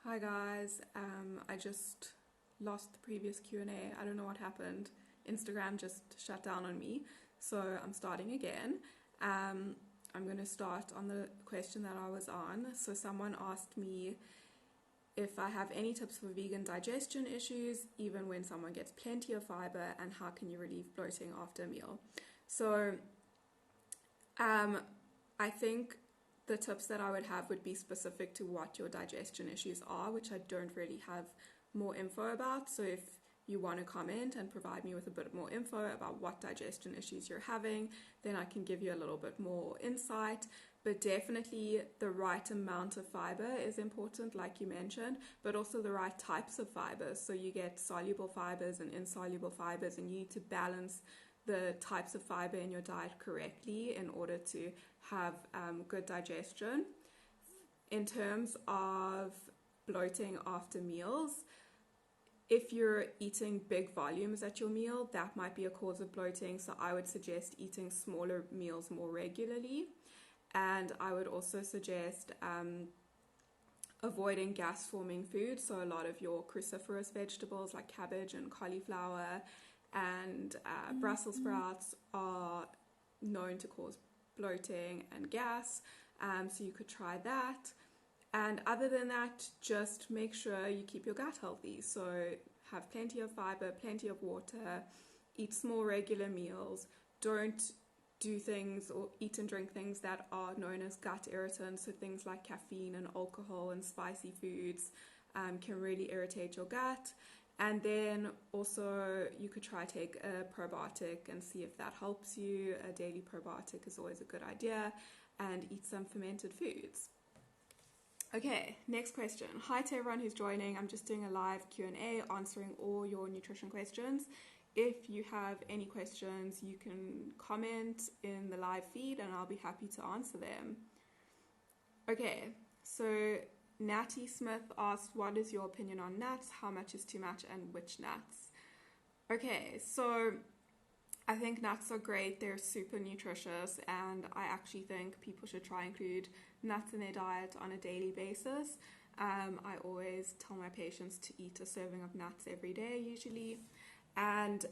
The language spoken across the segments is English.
Hi guys, I just lost the previous Q&A. I don't know what happened. Instagram just shut down on me, so I'm starting again. I'm going to start on the question that I was on. So someone asked me if I have any tips for vegan digestion issues, even when someone gets plenty of fiber, and how can you relieve bloating after a meal? So I think the tips that I would have would be specific to what your digestion issues are, which I don't really have more info about. So if you want to comment and provide me with a bit more info about what digestion issues you're having, then I can give you a little bit more insight. But definitely the right amount of fiber is important, like you mentioned, but also the right types of fibers. So you get soluble fibers and insoluble fibers, and you need to balance the types of fiber in your diet correctly in order to have good digestion. In terms of bloating after meals, if you're eating big volumes at your meal, that might be a cause of bloating. So I would suggest eating smaller meals more regularly. And I would also suggest avoiding gas-forming foods. So a lot of your cruciferous vegetables like cabbage and cauliflower and Brussels sprouts are known to cause bloating and gas, so you could try that. And other than that, just make sure you keep your gut healthy. So have plenty of fiber, plenty of water, eat small regular meals. Don't do things or eat and drink things that are known as gut irritants. So things like caffeine and alcohol and spicy foods can really irritate your gut. And then also you could try take a probiotic and see if that helps you. A daily probiotic is always a good idea, and eat some fermented foods. Okay, next question. Hi to everyone who's joining. I'm just doing a live Q&A answering all your nutrition questions. If you have any questions, you can comment in the live feed and I'll be happy to answer them. Okay, so Natty Smith asked, what is your opinion on nuts? How much is too much and which nuts? Okay, so I think nuts are great. They're super nutritious, and I actually think people should try and include nuts in their diet on a daily basis. I always tell my patients to eat a serving of nuts every day usually. And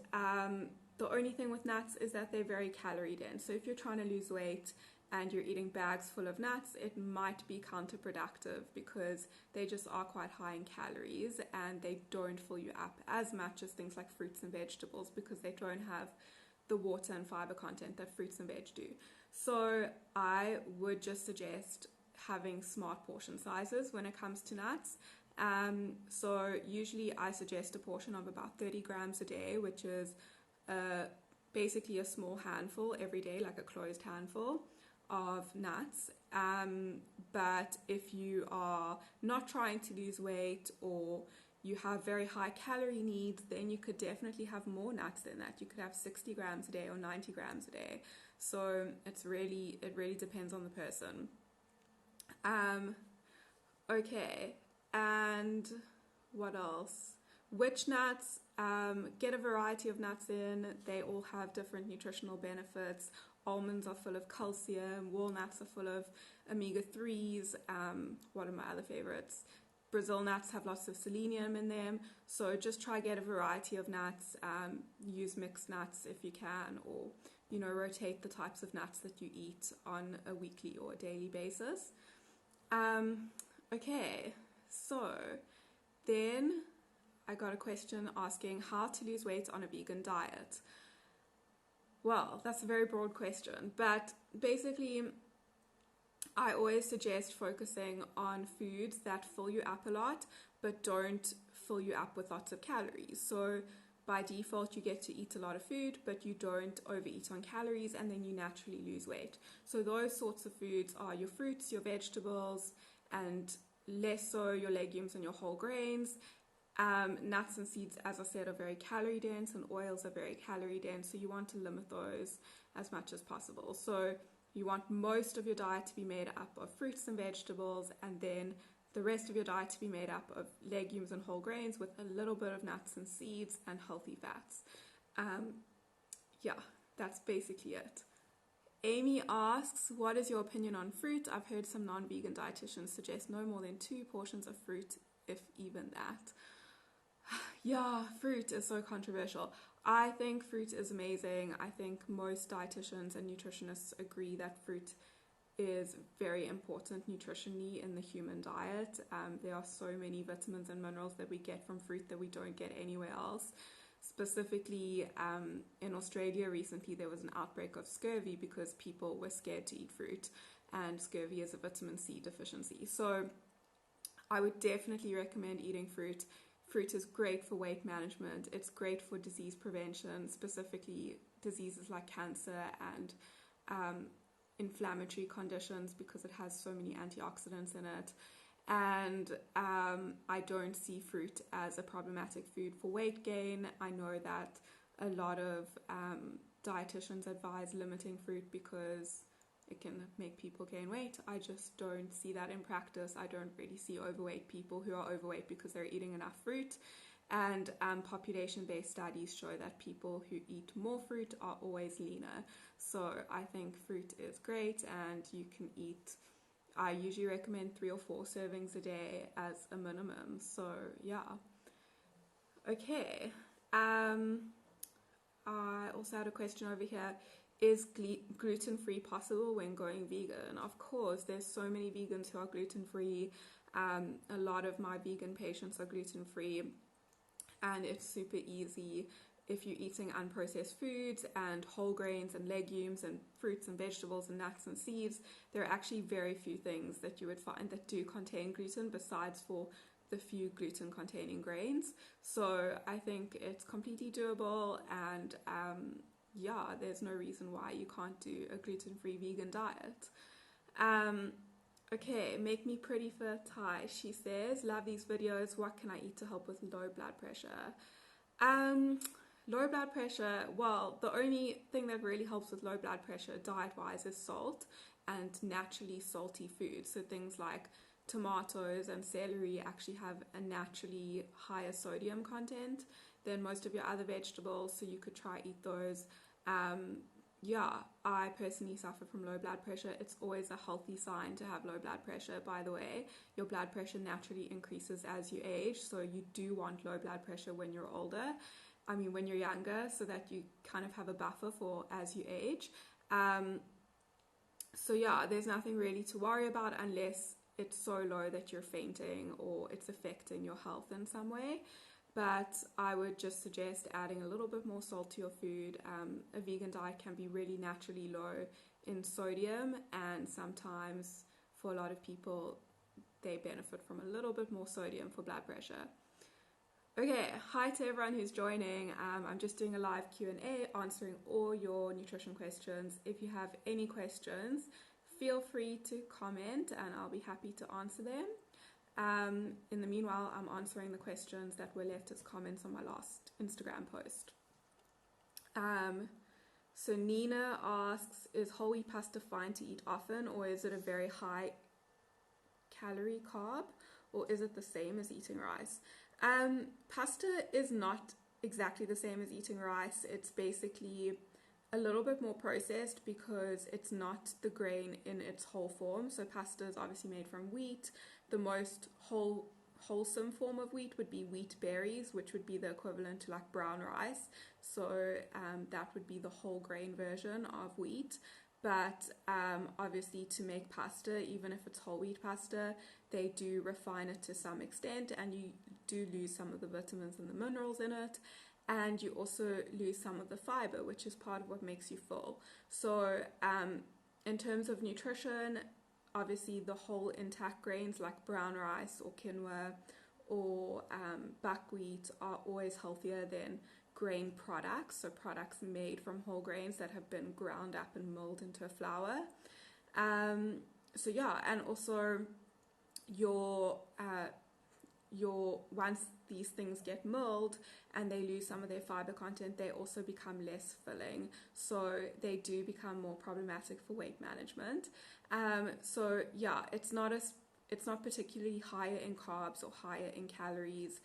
the only thing with nuts is that they're very calorie dense. So if you're trying to lose weight and you're eating bags full of nuts, it might be counterproductive because they just are quite high in calories and they don't fill you up as much as things like fruits and vegetables because they don't have the water and fiber content that fruits and veg do. So I would just suggest having smart portion sizes when it comes to nuts. So usually I suggest a portion of about 30 grams a day, which is basically a small handful every day, like a closed handful of nuts. But if you are not trying to lose weight or you have very high calorie needs, then you could definitely have more nuts than that. You could have 60 grams a day or 90 grams a day. So it really depends on the person. Okay, and what else? Which nuts? Get a variety of nuts in. They all have different nutritional benefits. Almonds are full of calcium. Walnuts are full of omega-3s. What are my other favorites? Brazil nuts have lots of selenium in them. So just try get a variety of nuts. Use mixed nuts if you can, or rotate the types of nuts that you eat on a weekly or a daily basis. Okay, so then I got a question asking how to lose weight on a vegan diet. Well, that's a very broad question, but basically I always suggest focusing on foods that fill you up a lot but don't fill you up with lots of calories. So by default you get to eat a lot of food but you don't overeat on calories, and then you naturally lose weight. So those sorts of foods are your fruits, your vegetables, and less so your legumes and your whole grains. Nuts and seeds, as I said, are very calorie dense, and oils are very calorie dense, so you want to limit those as much as possible. So you want most of your diet to be made up of fruits and vegetables, and then the rest of your diet to be made up of legumes and whole grains with a little bit of nuts and seeds and healthy fats. Yeah, that's basically it. Amy asks, what is your opinion on fruit? I've heard some non-vegan dietitians suggest no more than 2 portions of fruit, if even that. Yeah, fruit is so controversial. I think fruit is amazing. I think most dietitians and nutritionists agree that fruit is very important nutritionally in the human diet. There are so many vitamins and minerals that we get from fruit that we don't get anywhere else. Specifically, in Australia recently, there was an outbreak of scurvy because people were scared to eat fruit, and scurvy is a vitamin C deficiency. So I would definitely recommend eating fruit. Fruit is great for weight management. It's great for disease prevention, specifically diseases like cancer and inflammatory conditions, because it has so many antioxidants in it. And I don't see fruit as a problematic food for weight gain. I know that a lot of dietitians advise limiting fruit because it can make people gain weight. I just don't see that in practice. I don't really see overweight people who are overweight because they're eating enough fruit. And population-based studies show that people who eat more fruit are always leaner. So I think fruit is great, and you can eat, I usually recommend 3 or 4 servings a day as a minimum. So yeah. Okay. I also had a question over here. Is gluten-free possible when going vegan? Of course, there's so many vegans who are gluten-free. A lot of my vegan patients are gluten-free, and it's super easy. If you're eating unprocessed foods and whole grains and legumes and fruits and vegetables and nuts and seeds, there are actually very few things that you would find that do contain gluten besides for the few gluten-containing grains. So I think it's completely doable, and yeah, there's no reason why you can't do a gluten-free vegan diet. Okay, make me pretty fertile, she says. Love these videos. What can I eat to help with low blood pressure? Low blood pressure, well, the only thing that really helps with low blood pressure diet-wise is salt and naturally salty foods. So things like tomatoes and celery actually have a naturally higher sodium content than most of your other vegetables, so you could try eat those. Yeah, I personally suffer from low blood pressure. It's always a healthy sign to have low blood pressure, by the way. Your blood pressure naturally increases as you age, so you do want low blood pressure when you're older. I mean, when you're younger, so that you kind of have a buffer for as you age. So yeah, there's nothing really to worry about unless it's so low that you're fainting or it's affecting your health in some way. But I would just suggest adding a little bit more salt to your food. A vegan diet can be really naturally low in sodium, and sometimes for a lot of people, they benefit from a little bit more sodium for blood pressure. Okay, hi to everyone who's joining. I'm just doing a live Q&A, answering all your nutrition questions. If you have any questions, feel free to comment and I'll be happy to answer them. In the meanwhile, I'm answering the questions that were left as comments on my last Instagram post. So Nina asks, is whole wheat pasta fine to eat often, or is it a very high calorie carb, or is it the same as eating rice? Pasta is not exactly the same as eating rice. It's basically a little bit more processed because it's not the grain in its whole form. So pasta is obviously made from wheat. The most wholesome form of wheat would be wheat berries, which would be the equivalent to like brown rice. So that would be the whole grain version of wheat. But obviously to make pasta, even if it's whole wheat pasta, they do refine it to some extent, and you do lose some of the vitamins and the minerals in it, and you also lose some of the fiber, which is part of what makes you full. So in terms of nutrition, obviously the whole intact grains like brown rice or quinoa or buckwheat are always healthier than grain products, so products made from whole grains that have been ground up and milled into a flour. So yeah, and also your once these things get milled and they lose some of their fiber content, they also become less filling, so they do become more problematic for weight management. So yeah, it's not particularly higher in carbs or higher in calories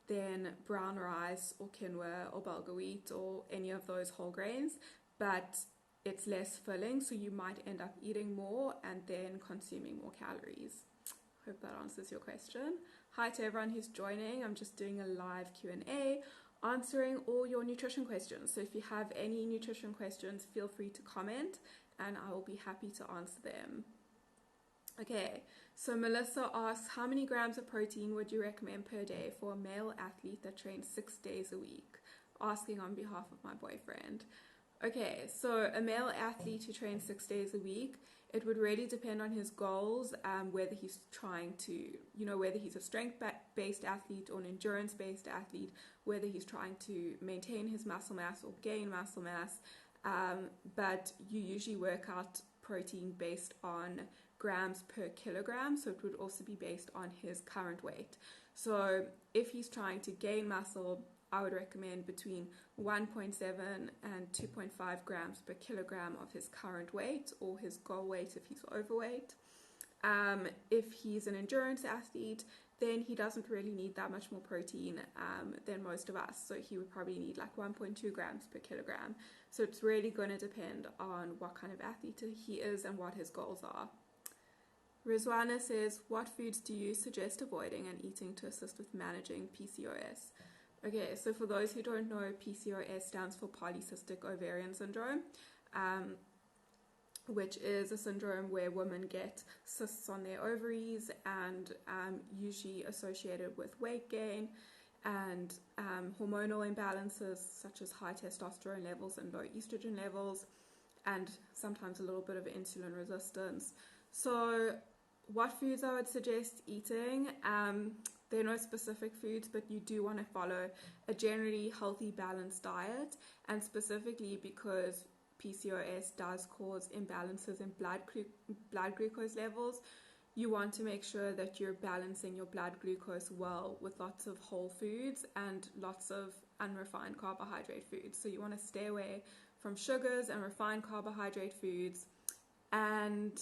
than brown rice or quinoa or bulgur wheat or any of those whole grains, but it's less filling, so you might end up eating more and then consuming more calories. Hope that answers your question. Hi to everyone who's joining. I'm just doing a live Q&A answering all your nutrition questions. So if you have any nutrition questions, feel free to comment and I will be happy to answer them. Okay, so Melissa asks, how many grams of protein would you recommend per day for a male athlete that trains 6 days a week? Asking on behalf of my boyfriend. Okay, so a male athlete who trains 6 days a week, it would really depend on his goals, whether he's trying to, whether he's a strength-based athlete or an endurance-based athlete, whether he's trying to maintain his muscle mass or gain muscle mass. But you usually work out protein based on grams per kilogram, so it would also be based on his current weight. So if he's trying to gain muscle, I would recommend between 1.7 and 2.5 grams per kilogram of his current weight or his goal weight if he's overweight. If he's an endurance athlete, then he doesn't really need that much more protein than most of us. So he would probably need like 1.2 grams per kilogram. So it's really going to depend on what kind of athlete he is and what his goals are. Rizwana says, what foods do you suggest avoiding and eating to assist with managing PCOS? Okay, so for those who don't know, PCOS stands for polycystic ovarian syndrome, which is a syndrome where women get cysts on their ovaries and usually associated with weight gain and hormonal imbalances such as high testosterone levels and low estrogen levels, and sometimes a little bit of insulin resistance. So what foods I would suggest eating? There are no specific foods, but you do want to follow a generally healthy, balanced diet, and specifically because PCOS does cause imbalances in blood glucose levels, you want to make sure that you're balancing your blood glucose well with lots of whole foods and lots of unrefined carbohydrate foods. So you want to stay away from sugars and refined carbohydrate foods. And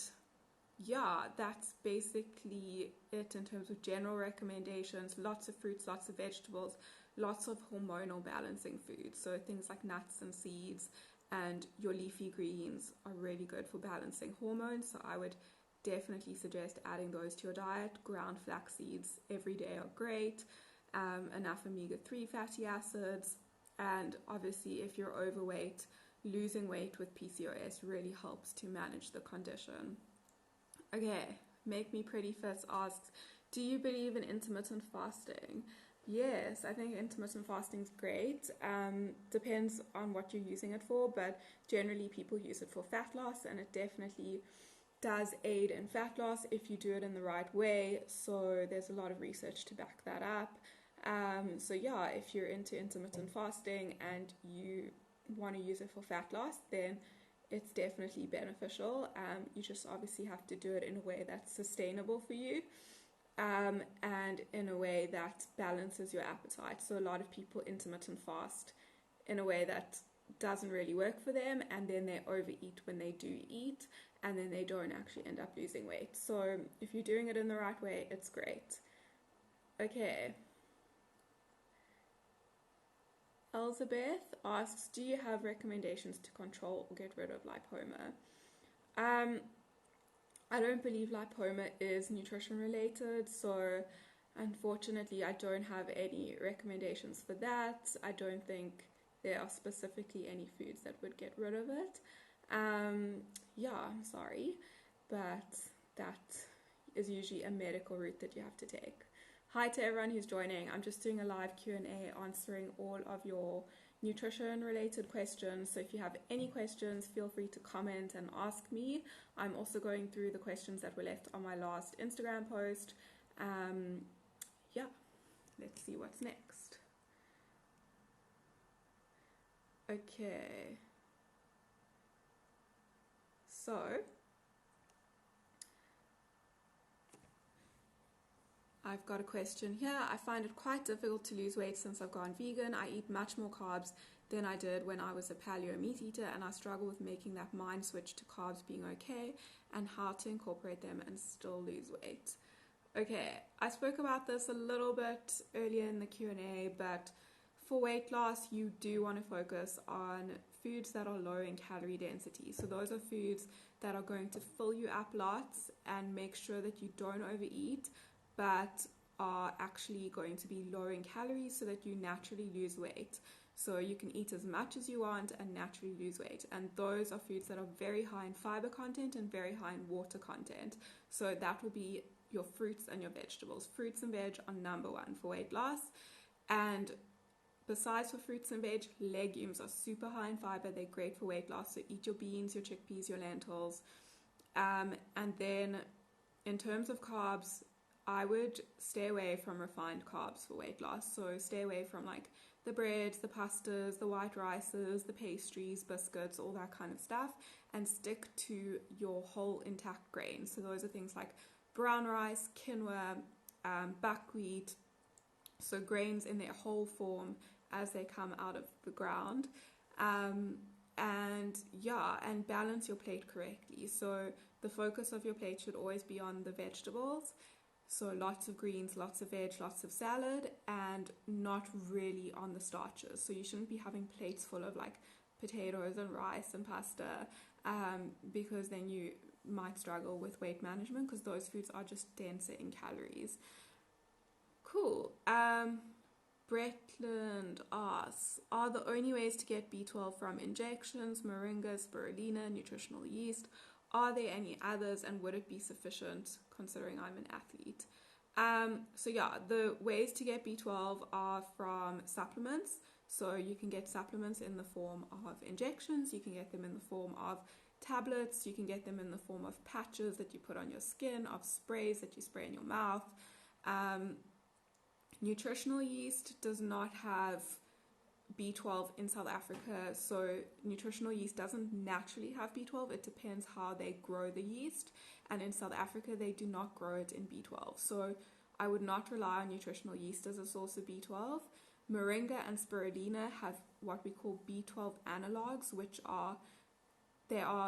yeah, that's basically it in terms of general recommendations. Lots of fruits, lots of vegetables, lots of hormonal balancing foods. So things like nuts and seeds and your leafy greens are really good for balancing hormones. So I would definitely suggest adding those to your diet. Ground flax seeds every day are great. Enough omega-3 fatty acids. And obviously if you're overweight, losing weight with PCOS really helps to manage the condition. Okay, Make Me Pretty Fit asks, do you believe in intermittent fasting? Yes, I think intermittent fasting is great. Depends on what you're using it for, but generally people use it for fat loss, and it definitely does aid in fat loss if you do it in the right way. So there's a lot of research to back that up. So yeah, if you're into intermittent fasting and you want to use it for fat loss, then it's definitely beneficial. You just obviously have to do it in a way that's sustainable for you, and in a way that balances your appetite. So a lot of people intermittent fast in a way that doesn't really work for them, and then they overeat when they do eat, and then they don't actually end up losing weight. So if you're doing it in the right way, it's great. Okay. Elizabeth asks, do you have recommendations to control or get rid of lipoma? I don't believe lipoma is nutrition related, so unfortunately I don't have any recommendations for that. I don't think there are specifically any foods that would get rid of it. Yeah, I'm sorry, but that is usually a medical route that you have to take. Hi to everyone who's joining. I'm just doing a live Q&A answering all of your nutrition related questions. So if you have any questions, feel free to comment and ask me. I'm also going through the questions that were left on my last Instagram post. Yeah, let's see what's next. Okay. So I've got a question here. I find it quite difficult to lose weight since I've gone vegan. I eat much more carbs than I did when I was a paleo meat eater, and I struggle with making that mind switch to carbs being okay and how to incorporate them and still lose weight. Okay, I spoke about this a little bit earlier in the Q&A, but for weight loss, you do want to focus on foods that are low in calorie density. So those are foods that are going to fill you up lots and make sure that you don't overeat, but are actually going to be low in calories so that you naturally lose weight. So you can eat as much as you want and naturally lose weight. And those are foods that are very high in fiber content and very high in water content. So that will be your fruits and your vegetables. Fruits and veg are number one for weight loss. And besides for fruits and veg, legumes are super high in fiber. They're great for weight loss. So eat your beans, your chickpeas, your lentils. And then in terms of carbs, I would stay away from refined carbs for weight loss. So stay away from like the breads, the pastas, the white rices, the pastries, biscuits, all that kind of stuff, and stick to your whole intact grains. So those are things like brown rice, quinoa, buckwheat, so grains in their whole form as they come out of the ground. And balance your plate correctly. So the focus of your plate should always be on the vegetables. So lots of greens, lots of veg, lots of salad, and not really on the starches. So you shouldn't be having plates full of like potatoes and rice and pasta, because then you might struggle with weight management because those foods are just denser in calories. Cool. Bretland asks, are the only ways to get B12 from injections, moringa, spirulina, nutritional yeast? Are there any others, and would it be sufficient considering I'm an athlete? The ways to get B12 are from supplements. So you can get supplements in the form of injections, you can get them in the form of tablets, you can get them in the form of patches that you put on your skin, of sprays that you spray in your mouth. Nutritional yeast does not have B12 in South Africa, so nutritional yeast doesn't naturally have B12. It depends how they grow the yeast, and in South Africa they do not grow it in B12. So I would not rely on nutritional yeast as a source of B12. Moringa and spirulina have what we call B12 analogs, which are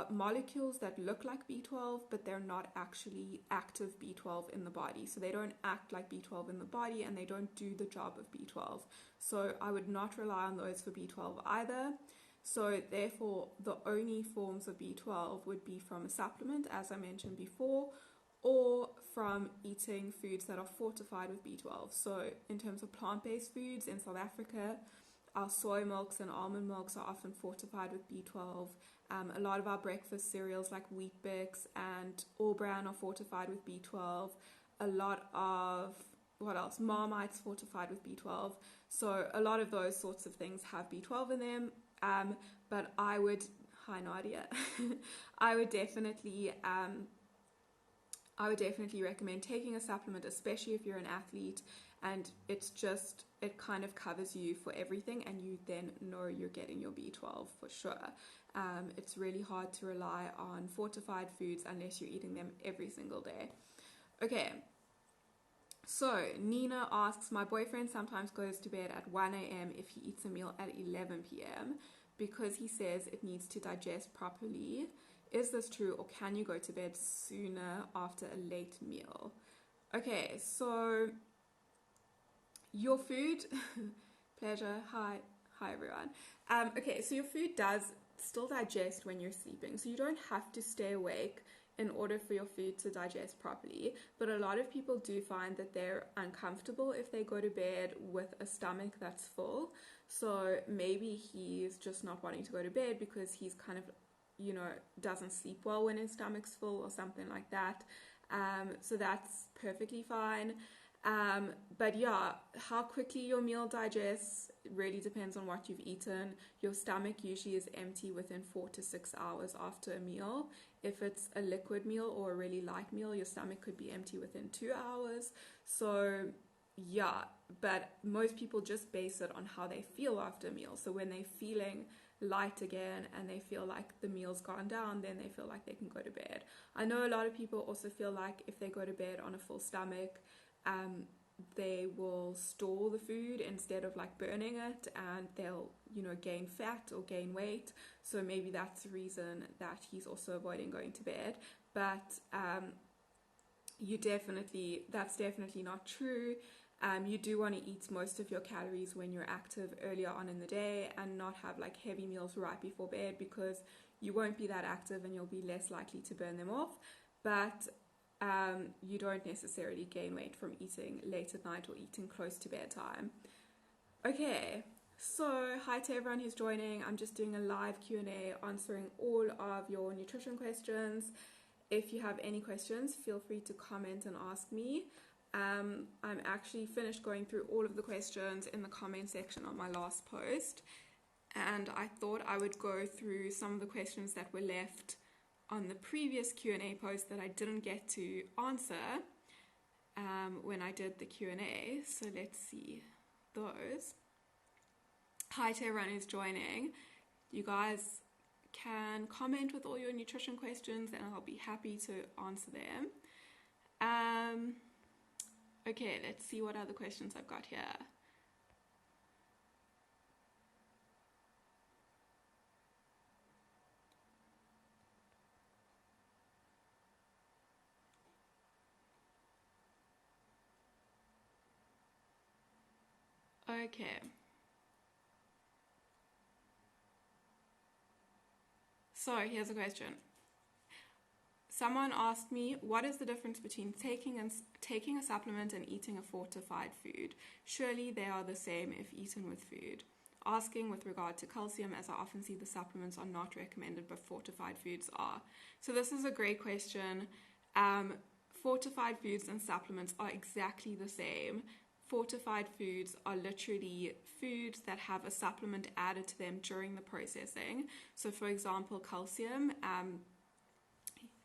molecules that look like B12, but they're not actually active B12 in the body. So they don't act like B12 in the body, and they don't do the job of B12. So I would not rely on those for B12 either. So therefore, the only forms of B12 would be from a supplement, as I mentioned before, or from eating foods that are fortified with B12. So in terms of plant-based foods in South Africa, our soy milks and almond milks are often fortified with B12. A lot of our breakfast cereals like Wheat Bix and All Bran are fortified with B12. A lot of, Marmite's fortified with B12. So a lot of those sorts of things have B12 in them. But I would, hi Nadia, I would definitely recommend taking a supplement, especially if you're an athlete, and it kind of covers you for everything, and you then know you're getting your B12 for sure. It's really hard to rely on fortified foods unless you're eating them every single day. Okay, so Nina asks, my boyfriend sometimes goes to bed at 1 a.m. if he eats a meal at 11 p.m. because he says it needs to digest properly. Is this true, or can you go to bed sooner after a late meal? Okay, so your food, pleasure, hi everyone. Okay, so your food does still digest when you're sleeping, so you don't have to stay awake in order for your food to digest properly, but a lot of people do find that they're uncomfortable if they go to bed with a stomach that's full. So maybe he's just not wanting to go to bed because he's kind of, doesn't sleep well when his stomach's full or something like that. So that's perfectly fine. But yeah, how quickly your meal digests really depends on what you've eaten. Your stomach usually is empty within 4 to 6 hours after a meal. If it's a liquid meal or a really light meal, your stomach could be empty within 2 hours. So yeah, but most people just base it on how they feel after a meal. So when they're feeling light again and they feel like the meal's gone down, then they feel like they can go to bed. I know a lot of people also feel like if they go to bed on a full stomach, they will store the food instead of like burning it, and they'll gain fat or gain weight. So maybe that's the reason that he's also avoiding going to bed. But that's definitely not true. You do want to eat most of your calories when you're active earlier on in the day and not have like heavy meals right before bed, because you won't be that active and you'll be less likely to burn them off. But you don't necessarily gain weight from eating late at night or eating close to bedtime. Okay, so hi to everyone who's joining. I'm just doing a live Q&A answering all of your nutrition questions. If you have any questions, feel free to comment and ask me. I'm actually finished going through all of the questions in the comment section on my last post, and I thought I would go through some of the questions that were left on the previous Q&A post that I didn't get to answer when I did the Q&A. So let's see those. Hi to everyone who's joining. You guys can comment with all your nutrition questions and I'll be happy to answer them. Okay, let's see what other questions I've got here. Okay. So here's a question. Someone asked me, what is the difference between taking a supplement and eating a fortified food? Surely they are the same if eaten with food. Asking with regard to calcium, as I often see the supplements are not recommended, but fortified foods are. So this is a great question. Fortified foods and supplements are exactly the same. Fortified foods are literally foods that have a supplement added to them during the processing. So for example, calcium,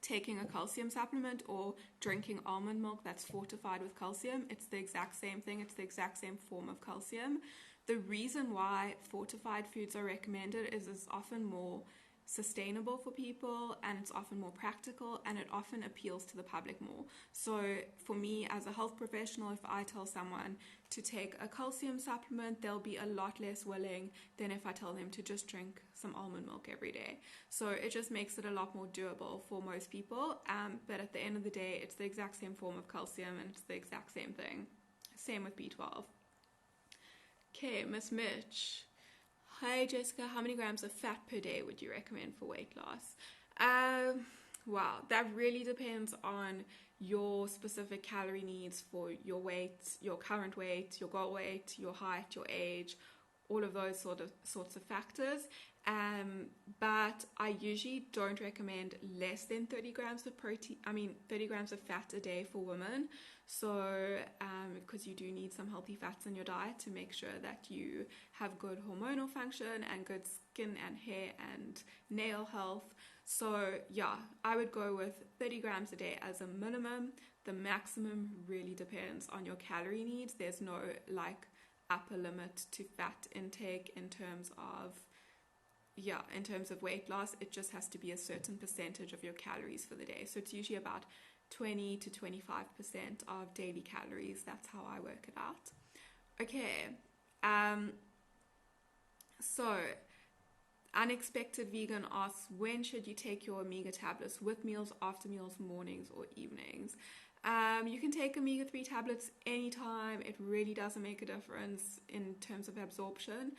taking a calcium supplement or drinking almond milk that's fortified with calcium, it's the exact same thing. It's the exact same form of calcium. The reason why fortified foods are recommended is it's often more sustainable for people, and it's often more practical, and it often appeals to the public more. So for me as a health professional, if I tell someone to take a calcium supplement, they'll be a lot less willing than if I tell them to just drink some almond milk every day. So it just makes it a lot more doable for most people, but at the end of the day, it's the exact same form of calcium and it's the exact same thing. Same with B12. Okay, Miss Mitch. Hi Jessica, how many grams of fat per day would you recommend for weight loss? Wow, that really depends on your specific calorie needs for your weight, your current weight, your goal weight, your height, your age, all of those sorts of factors. But I usually don't recommend less than 30 grams of 30 grams of fat a day for women. So, because you do need some healthy fats in your diet to make sure that you have good hormonal function and good skin and hair and nail health. So yeah, I would go with 30 grams a day as a minimum. The maximum really depends on your calorie needs. There's no like upper limit to fat intake in terms of weight loss. It just has to be a certain percentage of your calories for the day. So it's usually about 20 to 25% of daily calories. That's how I work it out. Okay. So Unexpected Vegan asks, when should you take your omega tablets? With meals, after meals, mornings or evenings? You can take omega-3 tablets anytime. It really doesn't make a difference in terms of absorption.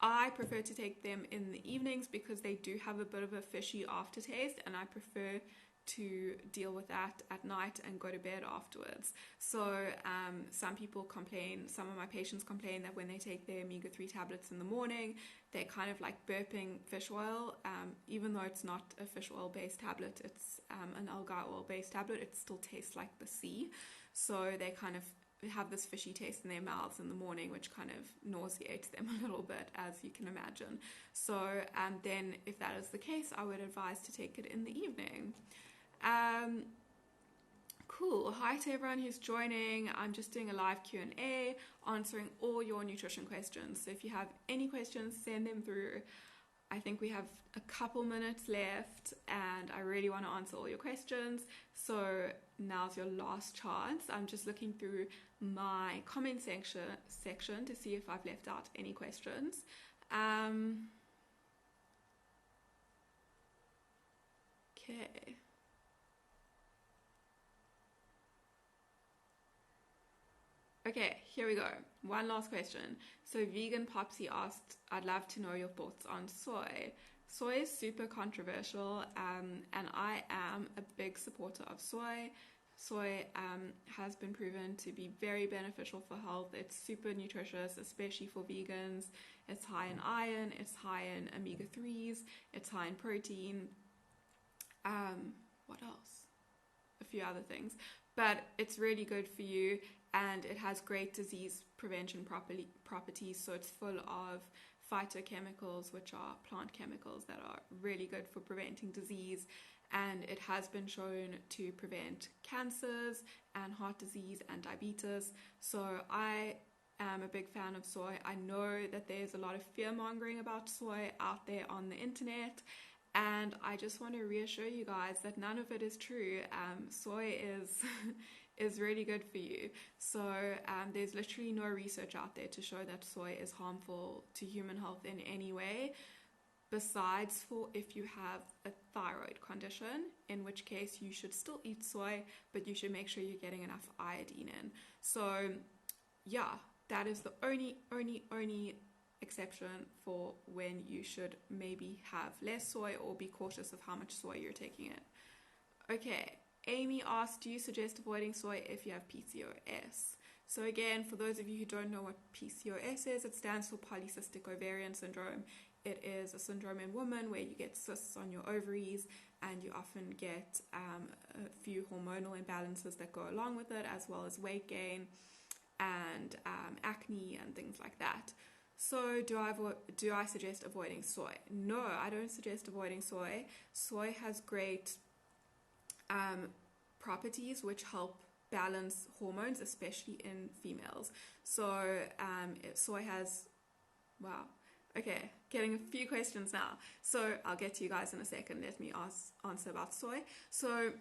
I prefer to take them in the evenings because they do have a bit of a fishy aftertaste, and I prefer to deal with that at night and go to bed afterwards. So some people complain, some of my patients complain that when they take their omega-3 tablets in the morning, they're kind of like burping fish oil. Even though it's not a fish oil based tablet, it's an algae oil based tablet, it still tastes like the sea. So they kind of have this fishy taste in their mouths in the morning, which kind of nauseates them a little bit, as you can imagine. So then if that is the case, I would advise to take it in the evening. Cool. Hi to everyone who's joining. I'm just doing a live Q&A answering all your nutrition questions. So if you have any questions, send them through. I think we have a couple minutes left and I really want to answer all your questions. So now's your last chance. I'm just looking through my comment section to see if I've left out any questions. Okay. Okay, here we go. One last question. So Vegan Popsy asked, I'd love to know your thoughts on soy. Soy is super controversial, and I am a big supporter of soy. Soy has been proven to be very beneficial for health. It's super nutritious, especially for vegans. It's high in iron, it's high in omega-3s, it's high in protein. What else? A few other things. But it's really good for you, and it has great disease prevention properties. So it's full of phytochemicals, which are plant chemicals that are really good for preventing disease. And it has been shown to prevent cancers and heart disease and diabetes. So I am a big fan of soy. I know that there's a lot of fear mongering about soy out there on the internet. And I just want to reassure you guys that none of it is true. Soy is is really good for you. So there's literally no research out there to show that soy is harmful to human health in any way, besides for if you have a thyroid condition, in which case you should still eat soy, but you should make sure you're getting enough iodine in. So yeah, that is the only exception for when you should maybe have less soy or be cautious of how much soy you're taking in. Okay, Amy asked, do you suggest avoiding soy if you have PCOS? So again, for those of you who don't know what PCOS is, it stands for polycystic ovarian syndrome. It is a syndrome in women where you get cysts on your ovaries, and you often get a few hormonal imbalances that go along with it, as well as weight gain and acne and things like that. So do I suggest avoiding soy? No, I don't suggest avoiding soy. Soy has great properties which help balance hormones, especially in females. So soy has, wow, okay, getting a few questions now. So I'll get to you guys in a second. Let me answer about soy. So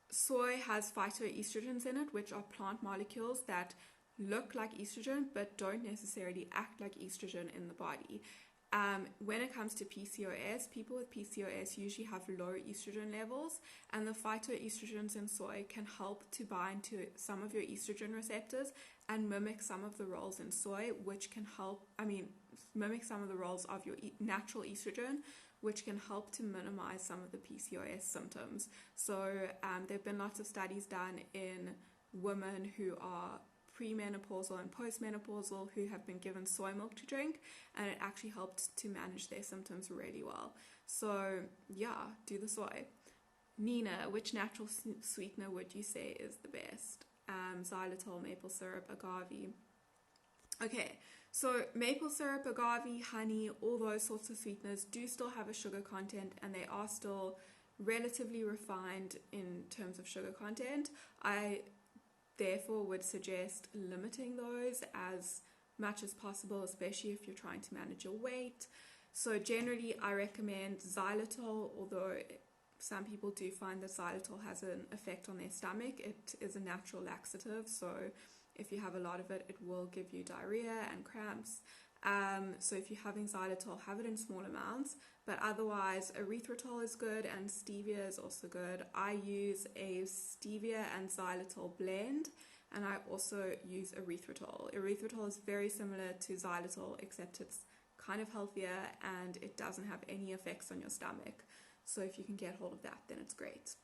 soy has phytoestrogens in it, which are plant molecules that look like estrogen but don't necessarily act like estrogen in the body. When it comes to PCOS, people with PCOS usually have low estrogen levels, and the phytoestrogens in soy can help to bind to some of your estrogen receptors and mimic some of the roles in soy, which can help, mimic some of the roles of your natural estrogen, which can help to minimize some of the PCOS symptoms. So there have been lots of studies done in women who are premenopausal and postmenopausal who have been given soy milk to drink, and it actually helped to manage their symptoms really well. So yeah, do the soy. Nina, which natural sweetener would you say is the best? Xylitol, maple syrup, agave. Okay, so maple syrup, agave, honey, all those sorts of sweeteners do still have a sugar content, and they are still relatively refined in terms of sugar content. I therefore would suggest limiting those as much as possible, especially if you're trying to manage your weight. So generally I recommend xylitol, although some people do find that xylitol has an effect on their stomach. It is a natural laxative, so if you have a lot of it, it will give you diarrhea and cramps. So if you're having xylitol, have it in small amounts, but otherwise erythritol is good and stevia is also good. I use a stevia and xylitol blend, and I also use erythritol. Erythritol is very similar to xylitol, except it's kind of healthier and it doesn't have any effects on your stomach. So if you can get hold of that, then it's great.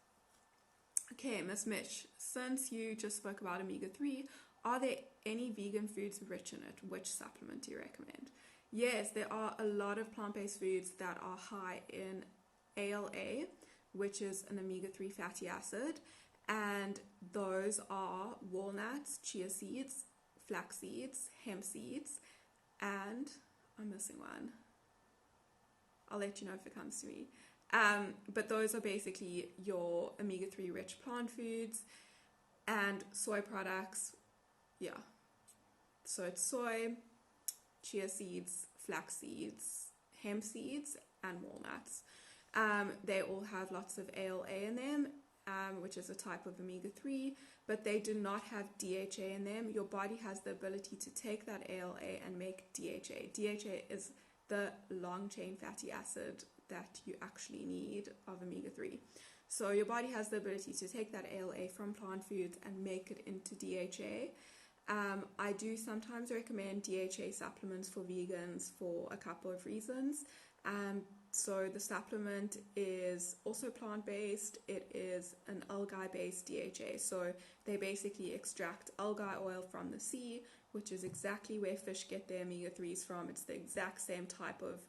Okay, Miss Mitch, since you just spoke about omega-3, are there any vegan foods rich in it? Which supplement do you recommend? Yes, there are a lot of plant-based foods that are high in ALA, which is an omega-3 fatty acid, and those are walnuts, chia seeds, flax seeds, hemp seeds, and I'm missing one. I'll let you know if it comes to me. But those are basically your omega-3 rich plant foods, and soy products. Yeah, so it's soy, chia seeds, flax seeds, hemp seeds, and walnuts. They all have lots of ALA in them, which is a type of omega-3, but they do not have DHA in them. Your body has the ability to take that ALA and make DHA. DHA is the long-chain fatty acid that you actually need of omega-3. So your body has the ability to take that ALA from plant foods and make it into DHA. I do sometimes recommend DHA supplements for vegans for a couple of reasons. So the supplement is also plant-based. It is an algae-based DHA. So they basically extract algae oil from the sea, which is exactly where fish get their omega-3s from. It's the exact same type of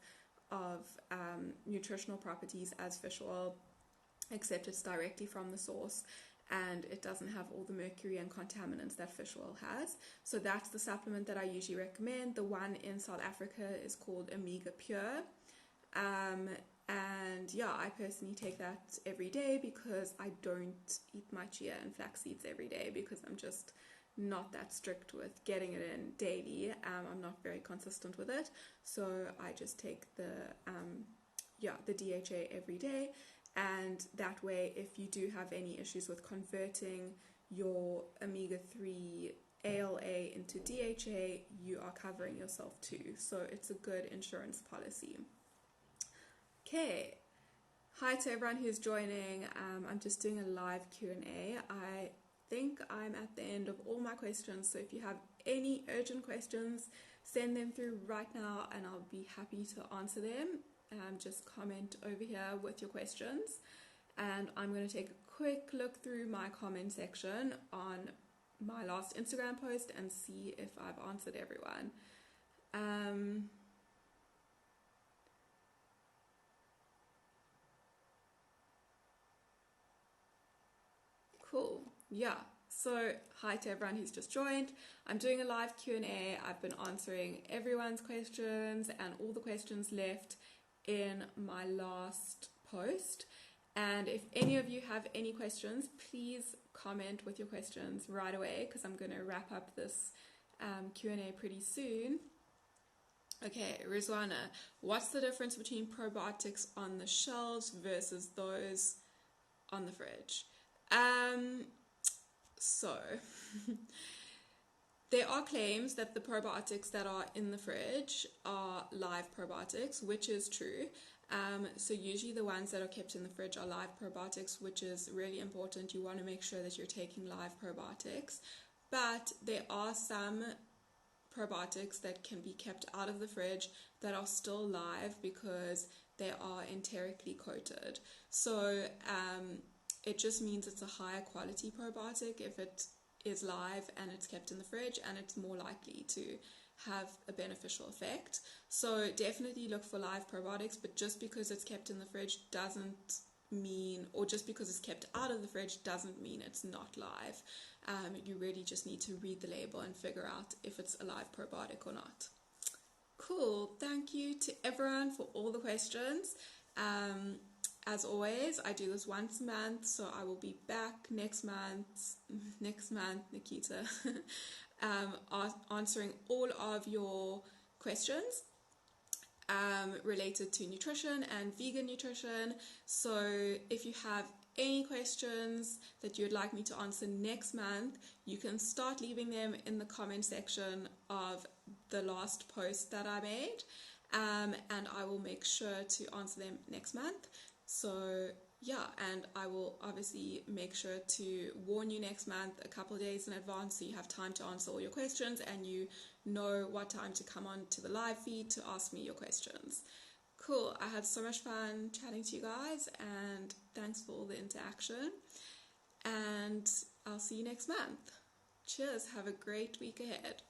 nutritional properties as fish oil, except it's directly from the source, and it doesn't have all the mercury and contaminants that fish oil has. So that's the supplement that I usually recommend. The one in South Africa is called Omega Pure. And yeah, I personally take that every day because I don't eat my chia and flax seeds every day because I'm just not that strict with getting it in daily. I'm not very consistent with it. So I just take the DHA every day. And that way, if you do have any issues with converting your omega-3 ALA into DHA, you are covering yourself too. So it's a good insurance policy. Okay. Hi to everyone who's joining. I'm just doing a live Q&A. I think I'm at the end of all my questions. So if you have any urgent questions, send them through right now and I'll be happy to answer them. Just comment over here with your questions, and I'm going to take a quick look through my comment section on my last Instagram post and see if I've answered everyone. Cool. Yeah. So hi to everyone who's just joined. I'm doing a live Q&A. I've been answering everyone's questions and all the questions left in my last post, and if any of you have any questions, please comment with your questions right away because I'm going to wrap up this Q&A pretty soon. Okay, Rizwana, what's the difference between probiotics on the shelves versus those on the fridge? So there are claims that the probiotics that are in the fridge are live probiotics, which is true. So usually the ones that are kept in the fridge are live probiotics, which is really important. You want to make sure that you're taking live probiotics. But there are some probiotics that can be kept out of the fridge that are still live because they are enterically coated. So it just means it's a higher quality probiotic if it is live and it's kept in the fridge, and it's more likely to have a beneficial effect. So definitely look for live probiotics, but just because it's kept in the fridge doesn't mean, or just because it's kept out of the fridge doesn't mean it's not live. You really just need to read the label and figure out if it's a live probiotic or not. Cool. Thank you to everyone for all the questions. As always, I do this once a month, so I will be back next month, Nikita, answering all of your questions related to nutrition and vegan nutrition. So if you have any questions that you'd like me to answer next month, you can start leaving them in the comment section of the last post that I made, and I will make sure to answer them next month. So yeah, and I will obviously make sure to warn you next month a couple of days in advance so you have time to answer all your questions and you know what time to come on to the live feed to ask me your questions. Cool. I had so much fun chatting to you guys, and thanks for all the interaction, and I'll see you next month. Cheers. Have a great week ahead.